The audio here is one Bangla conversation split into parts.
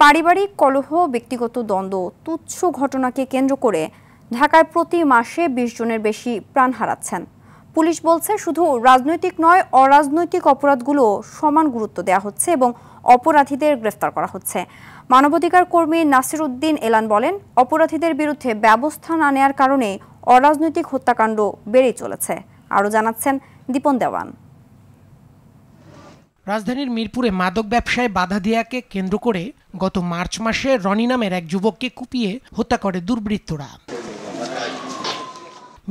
পারিবারিক কলহ, ব্যক্তিগত দ্বন্দ্ব, তুচ্ছ ঘটনাকে কেন্দ্র করে ঢাকায় প্রতি মাসে ২০ জনের বেশি প্রাণ হারাচ্ছেন। পুলিশ বলছে, শুধু রাজনৈতিক নয়, অরাজনৈতিক অপরাধগুলো সমান গুরুত্ব দেওয়া হচ্ছে এবং অপরাধীদের গ্রেফতার করা হচ্ছে। মানবাধিকার কর্মী নাসির উদ্দিন এলান বলেন, অপরাধীদের বিরুদ্ধে ব্যবস্থা না নেওয়ার কারণে অরাজনৈতিক হত্যাকাণ্ড বেড়েই চলেছে। আরও জানাচ্ছেন দীপন দেওয়ান। রাজধানীর মিরপুরে মাদক ব্যবসায় বাধা দেওয়াকে কেন্দ্র করে গত মার্চ মাসে রনি নামের এক যুবককে কুপিয়ে হত্যা করে দুর্বৃত্তরা।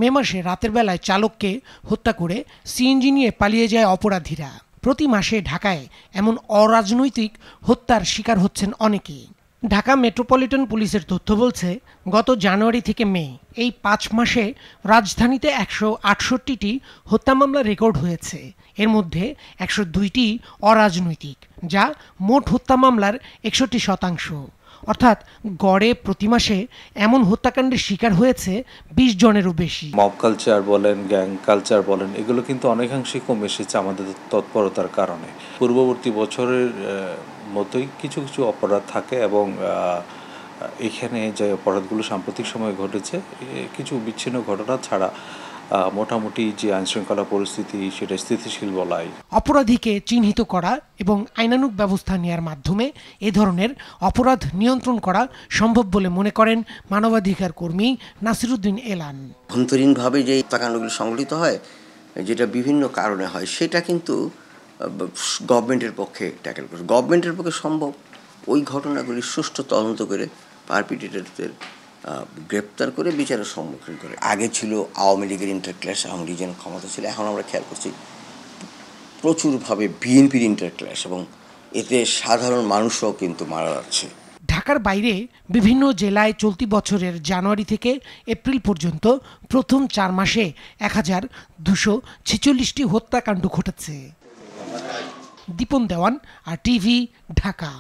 মে মাসে রাতের বেলায় চালককে হত্যা করে সিএনজি নিয়ে পালিয়ে যায় অপরাধীরা। প্রতি মাসে ঢাকায় এমন অরাজনৈতিক হত্যার শিকার হচ্ছেন অনেকেই। ঢাকা মেট্রোপলিটন পুলিশের তথ্য বলছে, গত জানুয়ারি থেকে মে এই ৫ মাসে রাজধানীতে ১৬৮টি হত্যা মামলা রেকর্ড হয়েছে। এর মধ্যে ১০২টি অরাজনৈতিক, যা মোট হত্যা মামলার ৬১%। অর্থাৎ গড়ে প্রতি মাসে এমন হত্যাকাণ্ডের শিকার হয়েছে ২০ জনেরও বেশি। মব কালচার বলেন, গ্যাং কালচার বলেন, এগুলো কিন্তু অনেকাংশেই কমে এসেছে আমাদের তৎপরতার কারণে। পূর্ববর্তী বছরের মতোই কিছু কিছু অপরাধ থাকে এবং এখানে যে অপরাধগুলো সাম্প্রতিক সময়ে ঘটেছে, কিছু বিচ্ছিন্ন ঘটনা ছাড়া মোটামুটি যে আইনশৃঙ্খলা পরিস্থিতি সেটা স্থিতিশীল বলাই। অপরাধীকে চিহ্নিত করা এবং আইনানুগ ব্যবস্থা নেওয়ার মাধ্যমে এ ধরনের অপরাধ নিয়ন্ত্রণ করা সম্ভব বলে মনে করেন মানবাধিকার কর্মী নাসির উদ্দিন এলান। অভ্যন্তরীণভাবে যে হত্যাকাণ্ডগুলো সংঘটিত হয়, যেটা বিভিন্ন কারণে হয়, সেটা কিন্তু গভর্নমেন্টের পক্ষে ট্যাকেল করে। গভর্নমেন্টের পক্ষে সম্ভব ওই ঘটনাগুলি সুষ্ঠু তদন্ত করে পারপিটেটরদের গ্রেপ্তার করে বিচারের সম্মুখীন করে। আগে ছিল আওয়ামী লীগের ইন্টারক্ল্যাশ, আওয়ামী লীগ যেন ক্ষমতা ছিল, এখন আমরা খেয়াল করছি প্রচুরভাবে বিএনপির ইন্টারক্ল্যাশ, এবং এতে সাধারণ মানুষও কিন্তু মারা যাচ্ছে। ঢাকার বাইরে বিভিন্ন জেলায় চলতি বছরের জানুয়ারি থেকে এপ্রিল পর্যন্ত প্রথম ৪ মাসে ১২৪৬টি হত্যাকাণ্ড ঘটেছে। দীপন দেওয়ান, আর টিভি, ঢাকা।